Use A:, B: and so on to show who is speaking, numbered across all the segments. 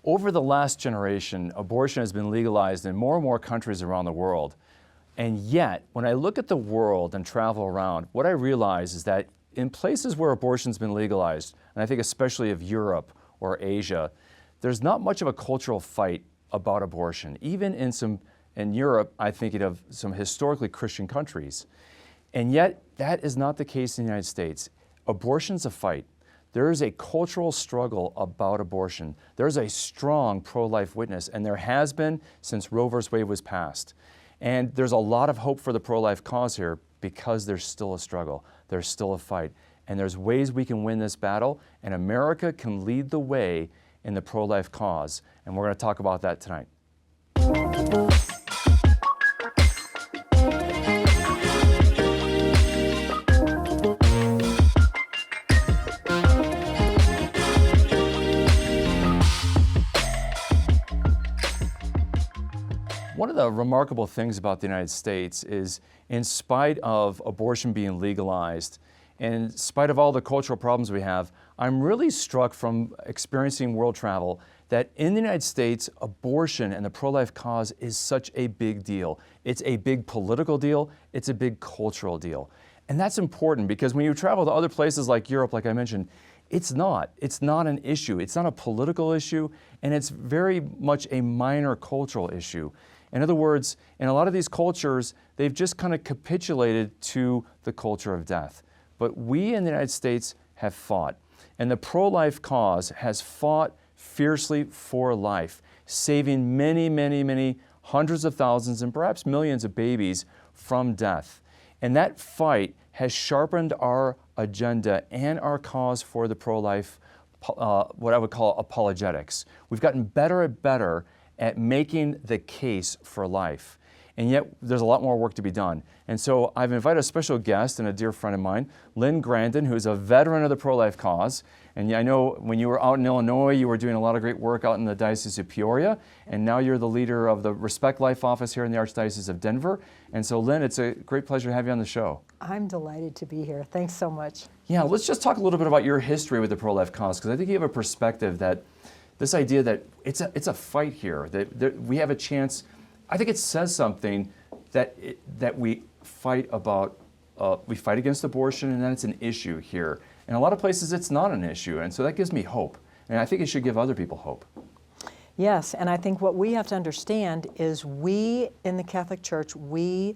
A: over the last generation, abortion has been legalized in more and more countries around the world. And yet, when I look at the world and travel around, what I realize is that in places where abortion's been legalized, and I think especially of Europe or Asia, there's not much of a cultural fight about abortion. Even in Europe, I think of some historically Christian countries. And yet, that is not the case in the United States. Abortion's a fight. There is a cultural struggle about abortion. There's a strong pro-life witness, and there has been since Roe v. Wade was passed. And there's a lot of hope for the pro-life cause here because there's still a struggle. There's still a fight. And there's ways we can win this battle, and America can lead the way in the pro-life cause. And we're going to talk about that tonight. One of the remarkable things about the United States is, in spite of abortion being legalized, and in spite of all the cultural problems we have, I'm really struck from experiencing world travel that in the United States, abortion and the pro-life cause is such a big deal. It's a big political deal, it's a big cultural deal. And that's important because when you travel to other places like Europe, like I mentioned, it's not an issue. It's not a political issue, and it's very much a minor cultural issue. In other words, in a lot of these cultures, they've just kind of capitulated to the culture of death. But we in the United States have fought, and the pro-life cause has fought fiercely for life, saving many, many, many hundreds of thousands and perhaps millions of babies from death. And that fight has sharpened our agenda and our cause for the pro-life, what I would call apologetics. We've gotten better and better at making the case for life. And yet, there's a lot more work to be done. And so I've invited a special guest and a dear friend of mine, Lynn Grandon, who's a veteran of the pro-life cause. And I know when you were out in Illinois, you were doing a lot of great work out in the Diocese of Peoria, and now you're the leader of the Respect Life office here in the Archdiocese of Denver. And so Lynn, it's a great pleasure to have you on the show.
B: I'm delighted to be here. Thanks so much.
A: Yeah, let's just talk a little bit about your history with the pro-life cause, because I think you have a perspective that this idea that it's a fight here, that we have a chance. I think it says something that we fight about. We fight against abortion, and then it's an issue here. In a lot of places, it's not an issue, and so that gives me hope. And I think it should give other people hope.
B: Yes, and I think what we have to understand is we in the Catholic Church, we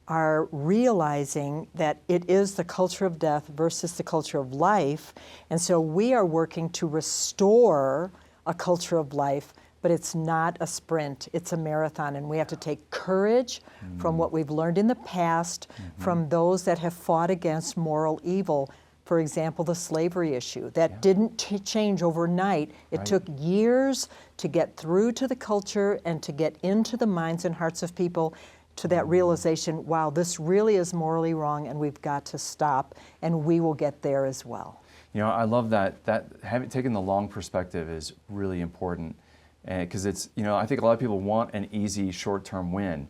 B: are realizing that it is the culture of death versus the culture of life, and so we are working to restore a culture of life, but it's not a sprint, it's a marathon, and we have to take courage from what we've learned in the past, from those that have fought against moral evil. For example, the slavery issue. That didn't change overnight. It took years to get through to the culture and to get into the minds and hearts of people to that realization, wow, this really is morally wrong and we've got to stop, and we will get there as well.
A: You know, I love that taking the long perspective is really important, because it's, you know, I think a lot of people want an easy short-term win,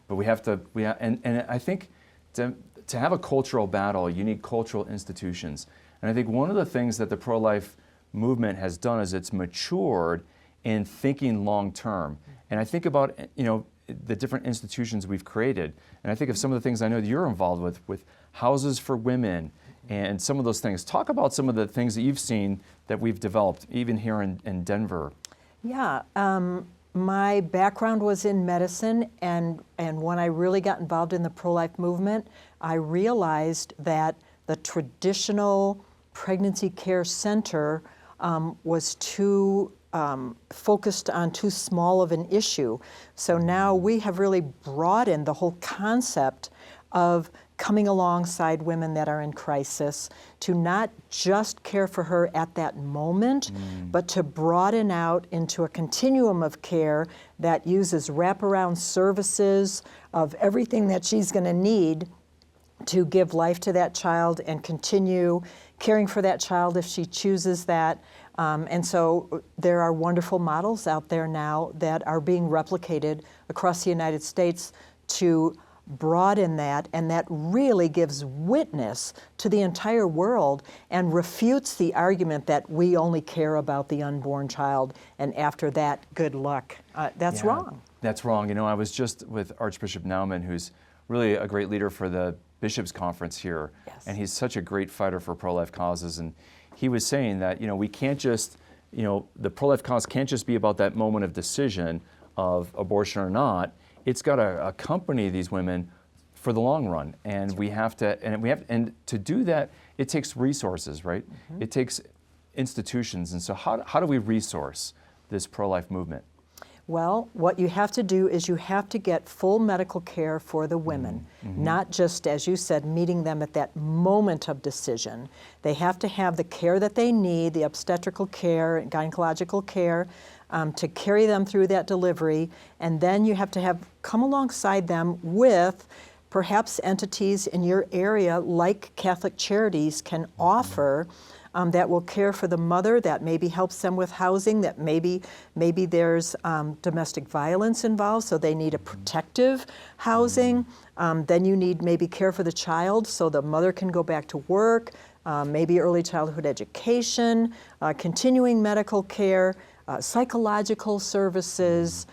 A: but and I think to have a cultural battle, you need cultural institutions. And I think one of the things that the pro-life movement has done is it's matured in thinking long-term. And I think about, you know, the different institutions we've created, and I think of some of the things I know that you're involved with houses for women, and some of those things. Talk about some of the things that you've seen that we've developed, even here in Denver.
B: Yeah, my background was in medicine, and when I really got involved in the pro-life movement, I realized that the traditional pregnancy care center was too focused on too small of an issue. So now we have really broadened the whole concept of coming alongside women that are in crisis, to not just care for her at that moment, but to broaden out into a continuum of care that uses wraparound services of everything that she's going to need to give life to that child and continue caring for that child if she chooses that. And so there are wonderful models out there now that are being replicated across the United States to broaden that, and that really gives witness to the entire world and refutes the argument that we only care about the unborn child, and after that, good luck. That's wrong.
A: That's wrong. You know, I was just with Archbishop Naumann, who's really a great leader for the Bishops' Conference here, and he's such a great fighter for pro-life causes, and he was saying that, you know, we can't just, you know, the pro-life cause can't just be about that moment of decision of abortion or not. It's got to accompany these women for the long run, and we have to, and to do that, it takes resources, right? It takes institutions, and so how do we resource this pro-life movement?
B: Well, what you have to do is you have to get full medical care for the women, not just, as you said, meeting them at that moment of decision. They have to have the care that they need, the obstetrical care and gynecological care, to carry them through that delivery, and then you have to come alongside them with perhaps entities in your area like Catholic Charities can offer that will care for the mother, that maybe helps them with housing, that maybe there's domestic violence involved, so they need a protective housing. Then you need maybe care for the child so the mother can go back to work, maybe early childhood education, continuing medical care, psychological services,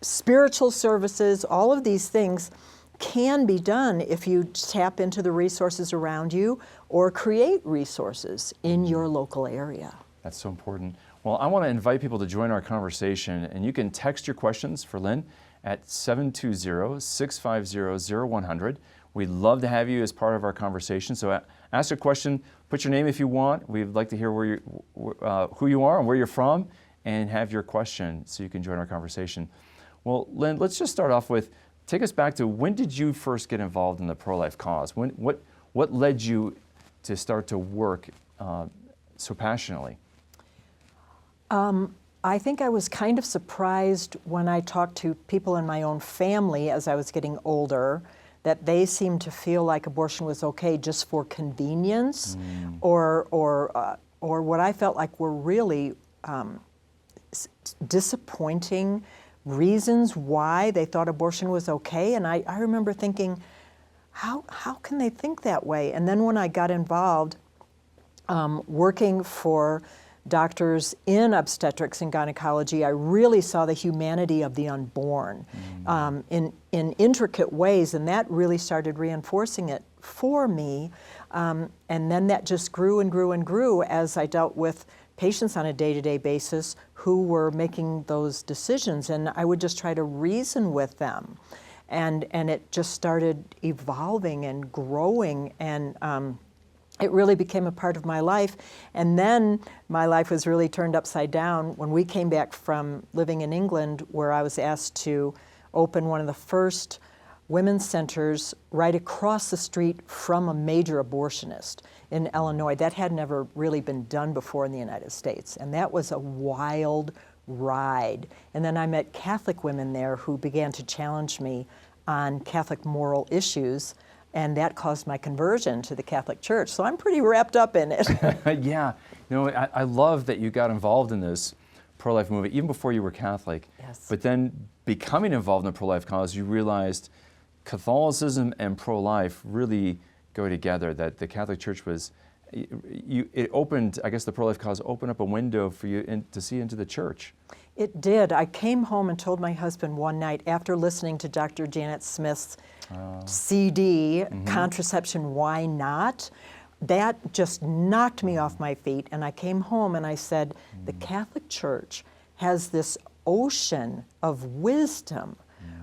B: spiritual services. All of these things can be done if you tap into the resources around you or create resources in your local area.
A: That's so important. Well, I want to invite people to join our conversation, and you can text your questions for Lynn at 720-650-0100. We'd love to have you as part of our conversation. So ask a question, put your name if you want. We'd like to hear who you are and where you're from, and have your question so you can join our conversation. Well, Lynn, let's just start off with, take us back to, when did you first get involved in the pro-life cause? What led you to start to work so passionately?
B: I think I was kind of surprised when I talked to people in my own family as I was getting older, that they seemed to feel like abortion was okay just for convenience, or what I felt like were really disappointing reasons why they thought abortion was okay. And I remember thinking, how can they think that way? And then when I got involved working for doctors in obstetrics and gynecology, I really saw the humanity of the unborn in intricate ways, and that really started reinforcing it for me. And then that just grew and grew and grew as I dealt with patients on a day-to-day basis who were making those decisions, and I would just try to reason with them. And it just started evolving and growing, and it really became a part of my life. And then my life was really turned upside down when we came back from living in England, where I was asked to open one of the first women's centers right across the street from a major abortionist in Illinois. That had never really been done before in the United States, and that was a wild ride. And then I met Catholic women there who began to challenge me on Catholic moral issues, and that caused my conversion to the Catholic Church. So I'm pretty wrapped up in it.
A: Yeah, you know, I love that you got involved in this pro-life movement even before you were Catholic.
B: Yes.
A: But then becoming involved in the pro-life cause, you realized Catholicism and pro-life really go together, that the Catholic Church was, it opened, I guess the pro-life cause opened up a window for you to see into the church.
B: It did. I came home and told my husband one night after listening to Dr. Janet Smith's CD, Contraception, Why Not? That just knocked me off my feet, and I came home and I said, the Catholic Church has this ocean of wisdom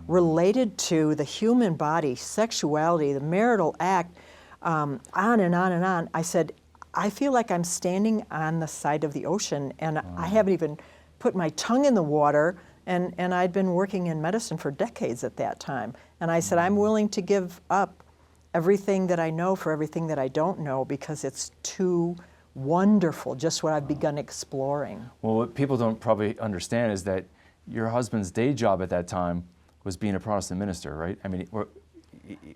B: related to the human body, sexuality, the marital act, on and on and on. I said, I feel like I'm standing on the side of the ocean, and I haven't even put my tongue in the water, and I'd been working in medicine for decades at that time. And I said, I'm willing to give up everything that I know for everything that I don't know, because it's too wonderful, just what I've begun exploring.
A: Well, what people don't probably understand is that your husband's day job at that time was being a Protestant minister, right? I mean,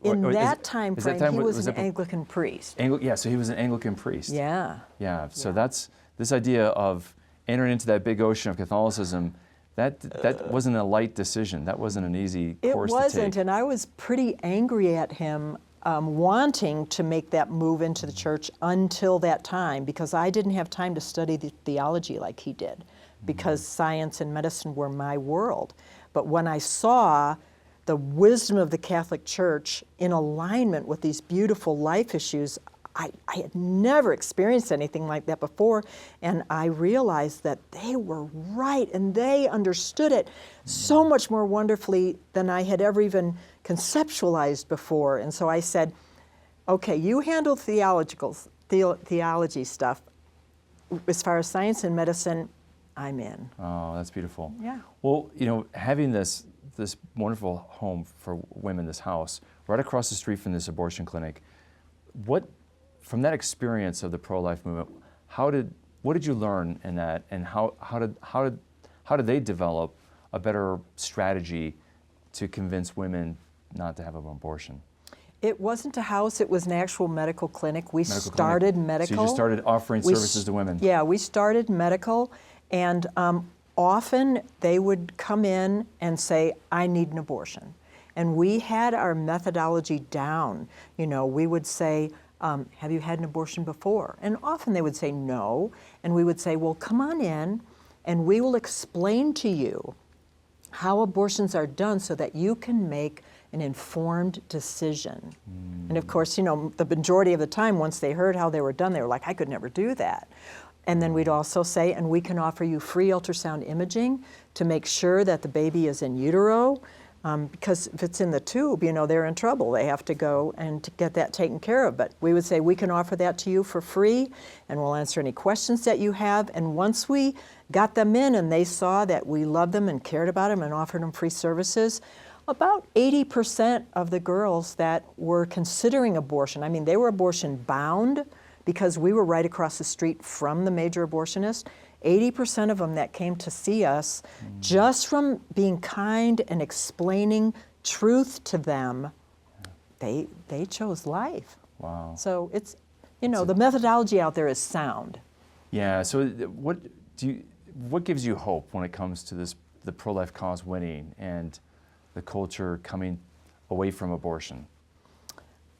B: in that time frame, he was an Anglican priest.
A: Yeah, so he was an Anglican priest.
B: Yeah.
A: Yeah, so that's this idea of entering into that big ocean of Catholicism That wasn't a light decision. That wasn't an easy course to take.
B: It wasn't, and I was pretty angry at him wanting to make that move into the church until that time, because I didn't have time to study the theology like he did, because science and medicine were my world. But when I saw the wisdom of the Catholic Church in alignment with these beautiful life issues, I had never experienced anything like that before, and I realized that they were right, and they understood it so much more wonderfully than I had ever even conceptualized before. And so I said, okay, you handle theology stuff. As far as science and medicine, I'm in.
A: Oh, that's beautiful.
B: Yeah.
A: Well, having this wonderful home for women, this house, right across the street from this abortion clinic, from that experience of the pro-life movement, what did you learn in that, and how did they develop a better strategy to convince women not to have an abortion?
B: It wasn't a house, it was an actual medical clinic. We started medical.
A: So you just started offering services to women?
B: Yeah, we started medical, and often they would come in and say, I need an abortion. And we had our methodology down. We would say, have you had an abortion before? And often they would say no, and we would say, well, come on in, and we will explain to you how abortions are done so that you can make an informed decision. And of course, the majority of the time, once they heard how they were done, they were like, I could never do that. And then we'd also say, and we can offer you free ultrasound imaging to make sure that the baby is in utero, because if it's in the tube, they're in trouble. They have to go and to get that taken care of. But we would say, we can offer that to you for free, and we'll answer any questions that you have. And once we got them in and they saw that we loved them and cared about them and offered them free services, about 80% of the girls that were considering abortion, they were abortion bound because we were right across the street from the major abortionist. 80% of them that came to see us, just from being kind and explaining truth to them, they chose life.
A: Wow.
B: So it's, the methodology out there is sound.
A: Yeah, so what gives you hope when it comes to the pro-life cause winning and the culture coming away from abortion?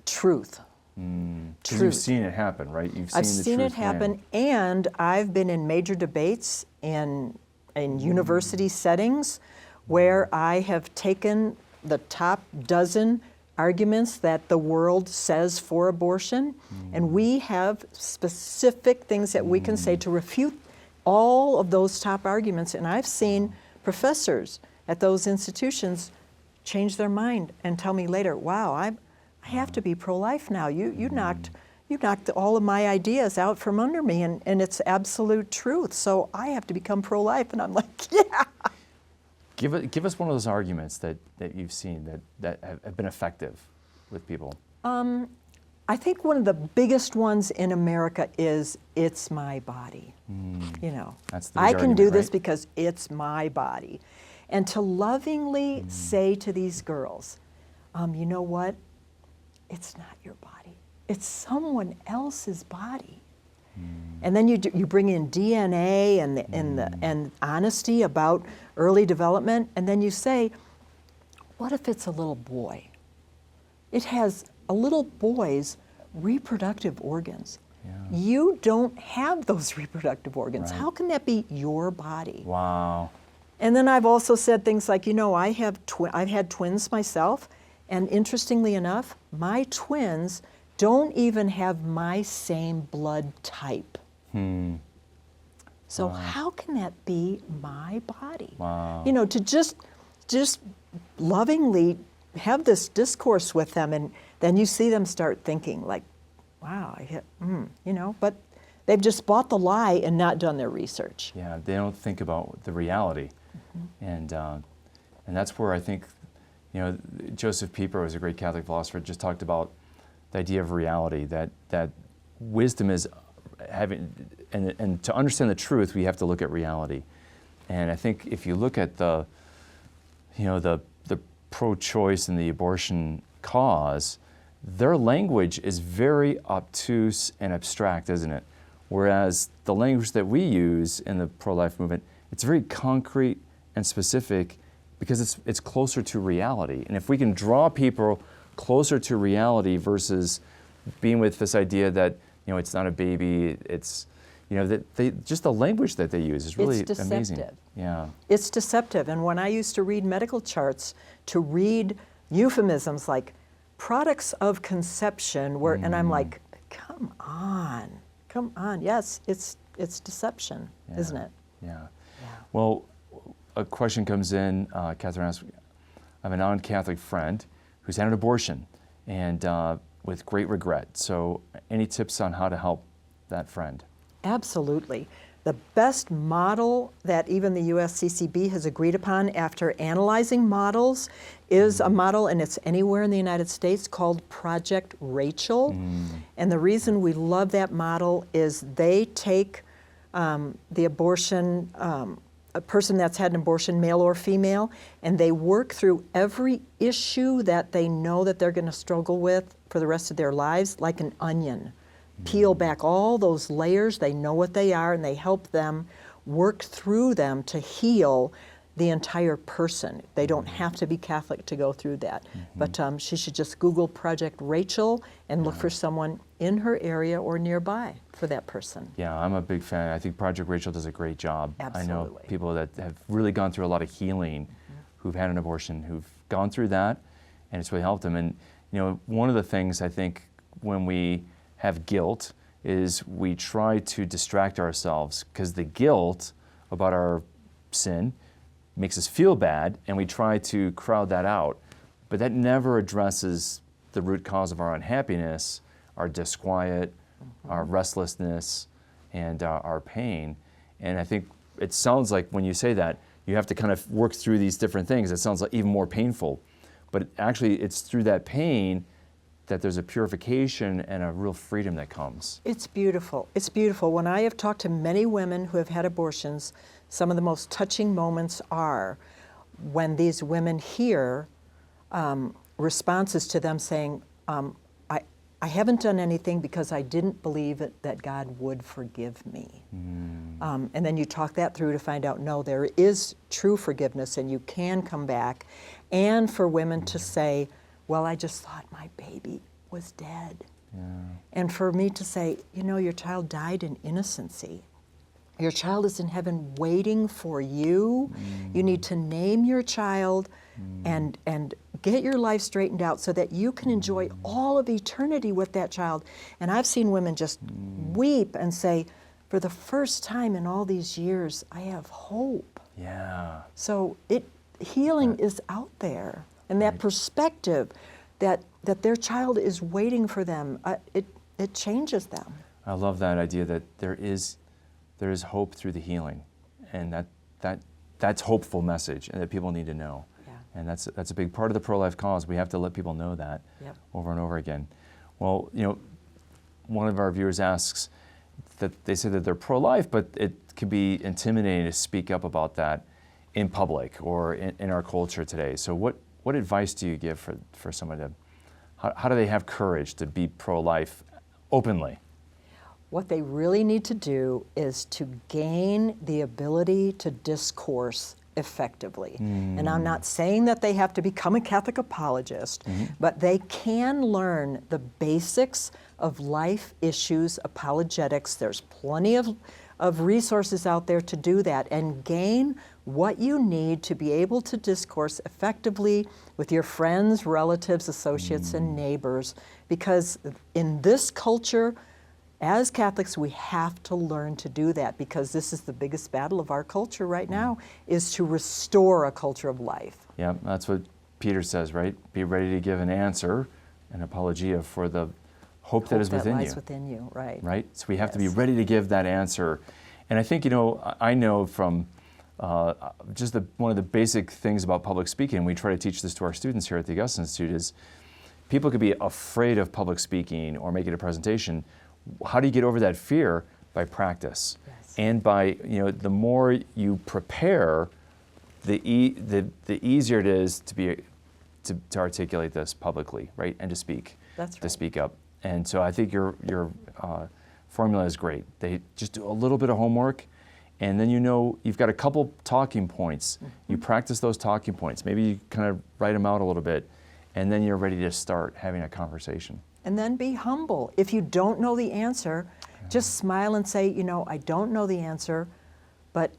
B: Truth.
A: Because you've seen it happen, right?
B: I've seen it happen, and I've been in major debates in university settings where I have taken the top dozen arguments that the world says for abortion, and we have specific things that we can say to refute all of those top arguments. And I've seen professors at those institutions change their mind and tell me later, wow, I have to be pro-life now. You knocked all of my ideas out from under me, and it's absolute truth. So I have to become pro-life. And I'm like, yeah.
A: Give us one of those arguments that you've seen that have been effective with people.
B: I think one of the biggest ones in America is, it's my body.
A: That's the
B: I can do this
A: right?
B: because it's my body. And to lovingly say to these girls, you know what? It's not your body. It's someone else's body. And then you bring in DNA and honesty about early development, and then you say, what if it's a little boy? It has a little boy's reproductive organs.
A: Yeah.
B: You don't have those reproductive organs.
A: Right.
B: How can that be your body?
A: Wow.
B: And then I've also said things like, I've had twins myself, and interestingly enough, my twins don't even have my same blood type. So how can that be my body?
A: Wow.
B: To just lovingly have this discourse with them, and then you see them start thinking like, wow, but they've just bought the lie and not done their research.
A: Yeah, they don't think about the reality. And that's where I think, Joseph Pieper was a great Catholic philosopher, just talked about the idea of reality, that wisdom is having, and to understand the truth, we have to look at reality. And I think if you look at the pro-choice and the abortion cause, their language is very obtuse and abstract, isn't it? Whereas the language that we use in the pro-life movement, it's very concrete and specific because it's closer to reality. And if we can draw people closer to reality versus being with this idea that, it's not a baby, it's, that they just the language that they use is really amazing. Yeah.
B: It's deceptive. And when I used to read medical charts, to read euphemisms like products of conception, and I'm like, come on. Yes, it's deception, isn't it?
A: Yeah. Well, a question comes in, Catherine asks, I have a non-Catholic friend who's had an abortion and with great regret. So any tips on how to help that friend?
B: Absolutely. The best model that even the USCCB has agreed upon after analyzing models is a model, and it's anywhere in the United States, called Project Rachel. And the reason we love that model is they take the abortion, a person that's had an abortion, male or female, and they work through every issue that they know that they're going to struggle with for the rest of their lives, like an onion. Peel back all those layers, they know what they are, and they help them work through them to heal the entire person. They don't have to be Catholic to go through that. But she should just Google Project Rachel and look for someone in her area or nearby for that person.
A: Yeah, I'm a big fan. I think Project Rachel does a great job.
B: Absolutely.
A: I know people that have really gone through a lot of healing, who've had an abortion, who've gone through that, and it's really helped them. And one of the things I think when we have guilt is we try to distract ourselves because the guilt about our sin makes us feel bad, and we try to crowd that out. But that never addresses the root cause of our unhappiness, our disquiet, our restlessness, and our pain. And I think it sounds like when you say that, you have to kind of work through these different things. It sounds like even more painful. But actually, it's through that pain that there's a purification and a real freedom that comes.
B: It's beautiful. It's beautiful. When I have talked to many women who have had abortions, some of the most touching moments are when these women hear responses to them saying, I haven't done anything because I didn't believe that God would forgive me. And then you talk that through to find out, no, there is true forgiveness and you can come back. And for women to say, well, I just thought my baby was dead. And for me to say, your child died in innocency. Your child is in heaven waiting for you. You need to name your child and get your life straightened out so that you can enjoy all of eternity with that child. And I've seen women just weep and say, for the first time in all these years, I have hope.
A: Yeah.
B: So healing is out there. And that perspective that their child is waiting for them, it changes them.
A: I love that idea that there is hope through the healing, and that's hopeful message, and that people need to know.
B: Yeah.
A: And that's a big part of the pro-life cause. We have to let people know that over and over again. Well, one of our viewers asks that they say that they're pro-life, but it can be intimidating to speak up about that in public or in our culture today. So what advice do you give for someone to, how do they have courage to be pro-life openly?
B: What they really need to do is to gain the ability to discourse effectively. And I'm not saying that they have to become a Catholic apologist, but they can learn the basics of life issues apologetics. There's plenty of resources out there to do that, and gain what you need to be able to discourse effectively with your friends, relatives, associates, and neighbors. Because in this culture, as Catholics, we have to learn to do that, because this is the biggest battle of our culture right now, is to restore a culture of life.
A: Yeah, that's what Peter says, right? Be ready to give an answer, an apologia for the hope that is within you.
B: That lies within you, right.
A: Right? So we have to be ready to give that answer. And I think, I know from just one of the basic things about public speaking, we try to teach this to our students here at the Augustine Institute, is people could be afraid of public speaking or making a presentation. How do you get over that fear? By practice.
B: Yes.
A: And by, the more you prepare, the easier it is to articulate this publicly, right? And to speak.
B: That's right.
A: To speak up. And so I think your formula is great. They just do a little bit of homework, And then you've got a couple talking points. You practice those talking points. Maybe you kind of write them out a little bit, and then you're ready to start having a conversation.
B: And then be humble. If you don't know the answer, just smile and say, I don't know the answer, but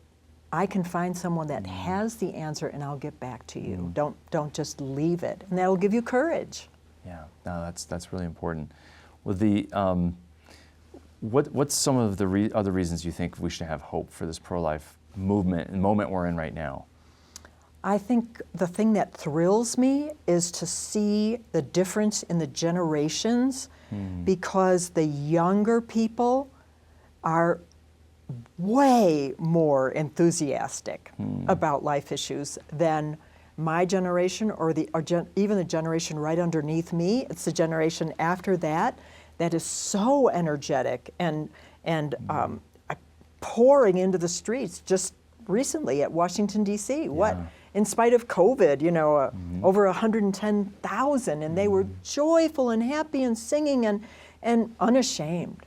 B: I can find someone that has the answer, and I'll get back to you. Don't just leave it, and that'll give you courage.
A: Yeah, no, that's really important. Well, what's some of the other reasons you think we should have hope for this pro-life movement and moment we're in right now?
B: I think the thing that thrills me is to see the difference in the generations, because the younger people are way more enthusiastic about life issues than my generation or even the generation right underneath me. It's the generation after that that is so energetic and pouring into the streets. Just recently at Washington, D.C., in spite of COVID, over 110,000, and they were joyful and happy and singing and unashamed.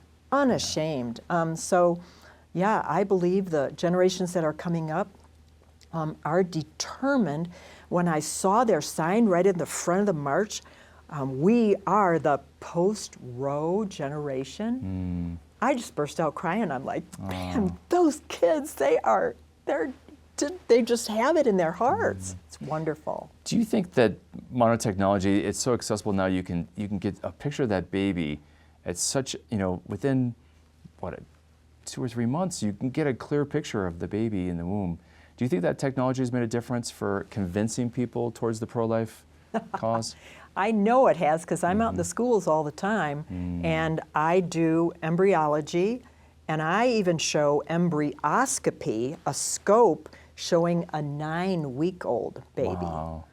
B: So, yeah, I believe the generations that are coming up are determined. When I saw their sign right in the front of the march, we are the post-Roe generation. I just burst out crying. I'm like, man, those kids, they just have it in their hearts. It's wonderful.
A: Do you think that modern technology, it's so accessible now, you can get a picture of that baby at such, within, 2 or 3 months, you can get a clear picture of the baby in the womb. Do you think that technology has made a difference for convincing people towards the pro-life cause?
B: I know it has, because I'm out in the schools all the time, and I do embryology, and I even show embryoscopy, a scope showing a 9-week-old baby.
A: Wow.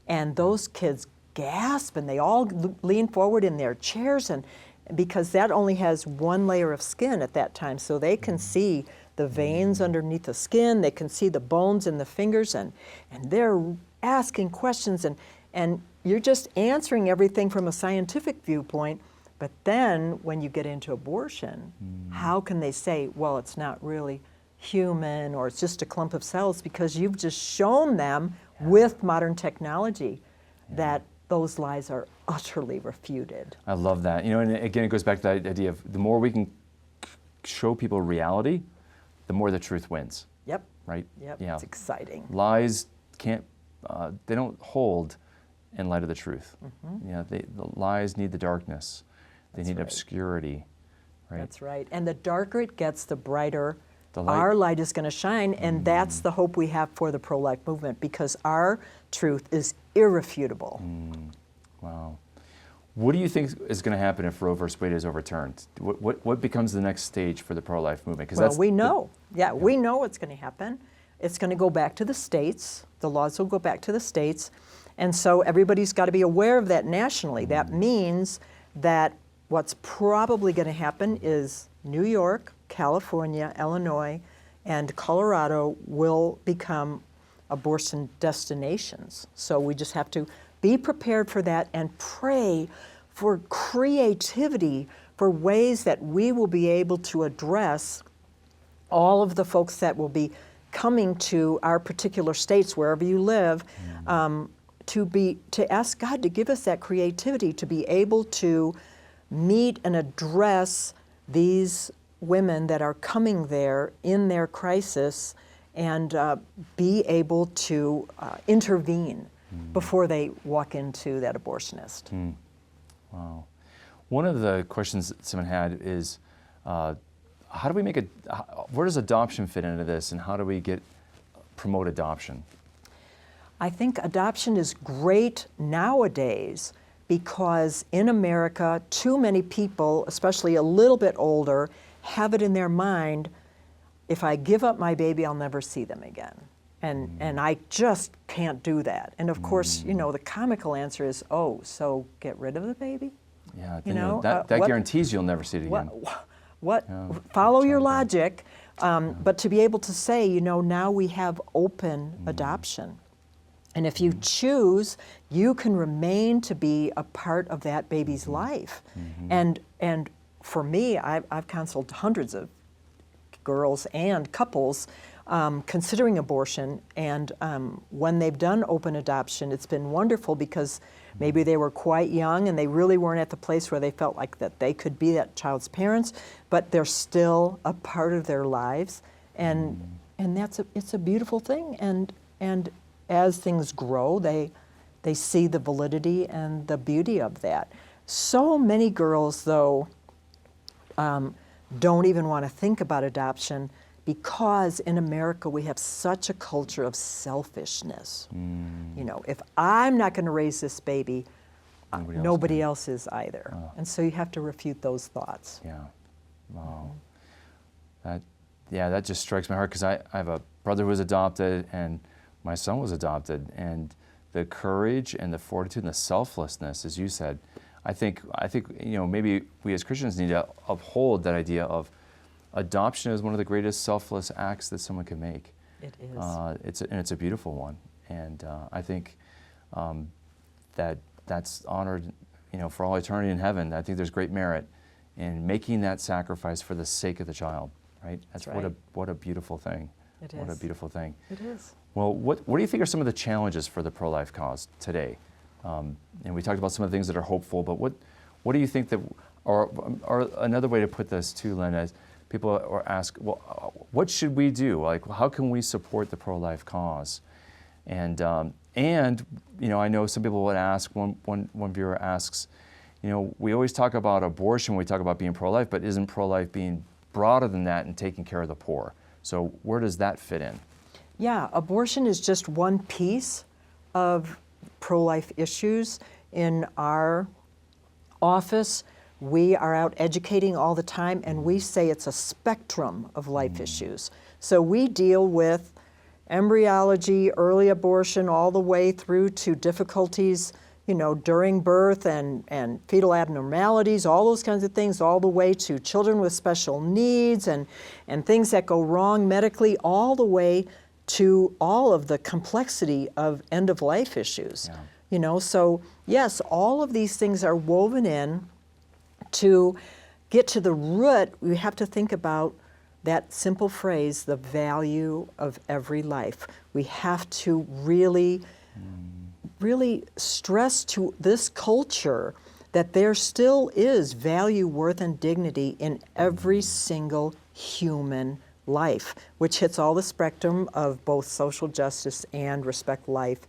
B: And those kids gasp, and they all lean forward in their chairs, and because that only has one layer of skin at that time, so they can see the veins underneath the skin, they can see the bones in the fingers, and they're asking questions, and you're just answering everything from a scientific viewpoint. But then when you get into abortion, how can they say, well, it's not really human, or it's just a clump of cells, because you've just shown them with modern technology that those lies are utterly refuted.
A: I love that. And again, it goes back to that idea of the more we can show people reality, the more the truth wins.
B: Yep.
A: Right?
B: Yep.
A: Yeah.
B: It's exciting.
A: Lies they don't hold in light of the truth. The lies need the darkness. They need obscurity. Right?
B: That's right. And the darker it gets, the brighter
A: light.
B: Our light is going to shine, and that's the hope we have for the pro-life movement, because our truth is irrefutable.
A: Wow. What do you think is going to happen if Roe v. Wade is overturned? What becomes the next stage for the pro-life movement?
B: Well, we know. We know what's going to happen. It's going to go back to the states. The laws will go back to the states. And so everybody's got to be aware of that nationally. That means that what's probably going to happen is New York, California, Illinois, and Colorado will become abortion destinations. So we just have to be prepared for that and pray for creativity, for ways that we will be able to address all of the folks that will be coming to our particular states, wherever you live, to ask God to give us that creativity to be able to meet and address these women that are coming there in their crisis, and be able to intervene before they walk into that abortionist.
A: Wow. One of the questions that someone had is, how do we make where does adoption fit into this, and how do we promote adoption?
B: I think adoption is great nowadays because in America, too many people, especially a little bit older, have it in their mind, if I give up my baby, I'll never see them again. And I just can't do that. And of course, the comical answer is, oh, so get rid of the baby?
A: Yeah, that guarantees you'll never see it again.
B: Follow your logic, but to be able to say, now we have open adoption. And if you choose, you can remain to be a part of that baby's life. And for me, I've counseled hundreds of girls and couples considering abortion, and when they've done open adoption, it's been wonderful because maybe they were quite young and they really weren't at the place where they felt like that they could be that child's parents, but they're still a part of their lives, and it's a beautiful thing. And as things grow, they see the validity and the beauty of that. So many girls, though, don't even want to think about adoption because in America we have such a culture of selfishness. You know, if I'm not going to raise this baby, nobody else is either. And so you have to refute those thoughts.
A: Yeah. Wow. That just strikes my heart because I have a brother who was adopted and my son was adopted, and the courage and the fortitude and the selflessness, as you said, I think maybe we as Christians need to uphold that idea of adoption as one of the greatest selfless acts that someone can make.
B: It is.
A: It's a beautiful one, and I think that's honored, for all eternity in heaven. I think there's great merit in making that sacrifice for the sake of the child. Right?
B: That's right.
A: What a beautiful thing.
B: It is.
A: What a beautiful thing.
B: It is.
A: Well, what do you think are some of the challenges for the pro-life cause today? And we talked about some of the things that are hopeful, but what do you think that, or another way to put this too, Lynn, is people ask, well, what should we do? Like, how can we support the pro-life cause? And I know some people would ask, one viewer asks, we always talk about abortion when we talk about being pro-life, but isn't pro-life being broader than that and taking care of the poor? So where does that fit in?
B: Yeah, abortion is just one piece of pro-life issues. In our office, we are out educating all the time, and we say it's a spectrum of life issues. So we deal with embryology, early abortion, all the way through to difficulties, during birth and fetal abnormalities, all those kinds of things, all the way to children with special needs and things that go wrong medically, all the way to all of the complexity of end-of-life issues.
A: Yeah.
B: So yes, all of these things are woven in. To get to the root, we have to think about that simple phrase, the value of every life. We have to really stress to this culture that there still is value, worth, and dignity in every single human life, which hits all the spectrum of both social justice and respect life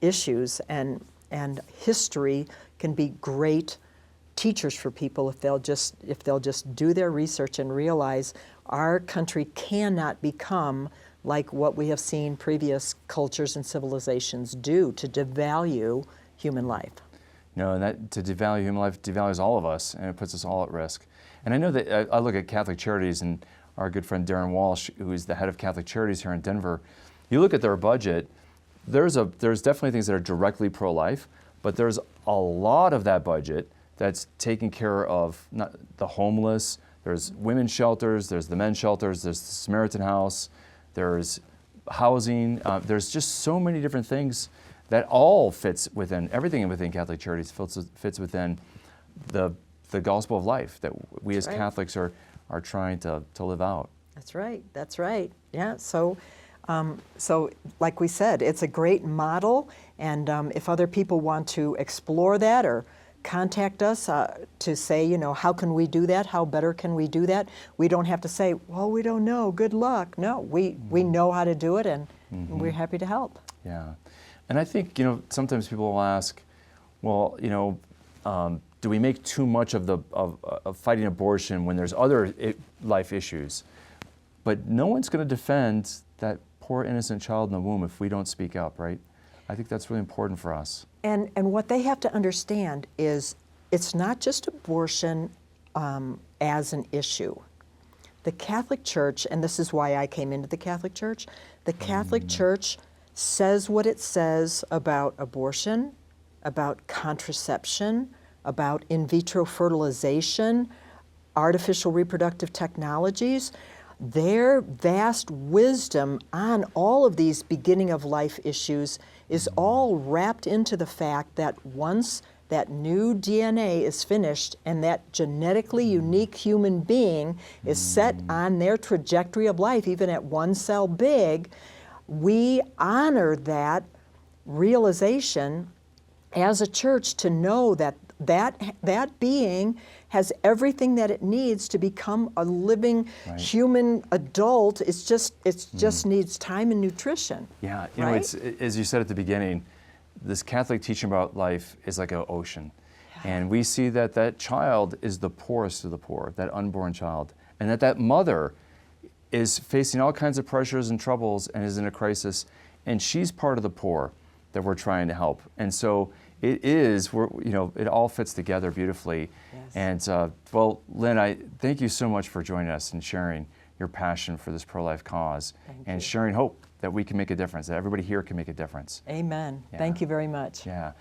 B: issues. And history can be great teachers for people if they'll just do their research and realize our country cannot become like what we have seen previous cultures and civilizations do to devalue human life.
A: No, and that to devalue human life devalues all of us, and it puts us all at risk. And I know that I look at Catholic Charities, and our good friend Darren Walsh, who is the head of Catholic Charities here in Denver, you look at their budget, there's definitely things that are directly pro-life, but there's a lot of that budget that's taking care of the homeless. There's women's shelters, there's the men's shelters, there's the Samaritan House, there's housing. There's just so many different things that all fits within, everything within Catholic Charities fits within the gospel of life that we as Catholics are trying to live out.
B: That's right. Yeah, so like we said, it's a great model, and if other people want to explore that or contact us to say, how can we do that? How better can we do that? We don't have to say, well, we don't know, good luck. No, we know how to do it, and we're happy to help.
A: Yeah. And I think, sometimes people will ask, well, do we make too much of fighting abortion when there's other life issues? But no one's going to defend that poor innocent child in the womb if we don't speak up, right? I think that's really important for us.
B: And what they have to understand is it's not just abortion as an issue. The Catholic Church, and this is why I came into the Catholic Church, the Catholic Church says what it says about abortion, about contraception, about in vitro fertilization, artificial reproductive technologies. Their vast wisdom on all of these beginning of life issues is all wrapped into the fact that once that new DNA is finished and that genetically unique human being is set on their trajectory of life, even at one cell big, we honor that realization as a church to know that that being has everything that it needs to become a living human adult. It just needs time and nutrition.
A: Yeah, you know, it's, as you said at the beginning, this Catholic teaching about life is like an ocean. And we see that that child is the poorest of the poor, that unborn child, and that mother is facing all kinds of pressures and troubles and is in a crisis, and she's part of the poor that we're trying to help. And so it is, it all fits together beautifully. Yes. And well, Lynn, I thank you so much for joining us and sharing your passion for this pro-life cause and sharing hope that we can make a difference, that everybody here can make a difference.
B: Amen. Yeah. Thank you very much.
A: Yeah.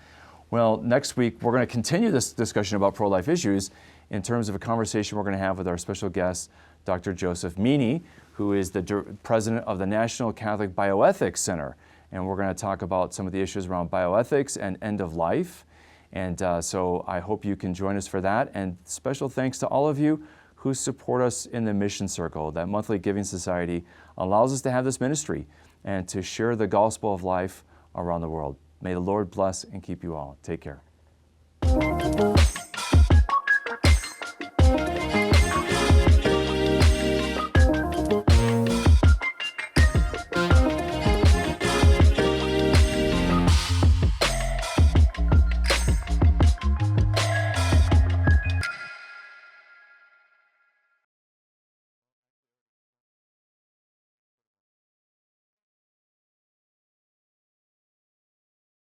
A: Well, next week we're going to continue this discussion about pro-life issues in terms of a conversation we're going to have with our special guest, Dr. Joseph Meany, who is the president of the National Catholic Bioethics Center. And we're going to talk about some of the issues around bioethics and end of life. And so I hope you can join us for that. And special thanks to all of you who support us in the Mission Circle. That monthly giving society allows us to have this ministry and to share the gospel of life around the world. May the Lord bless and keep you all. Take care.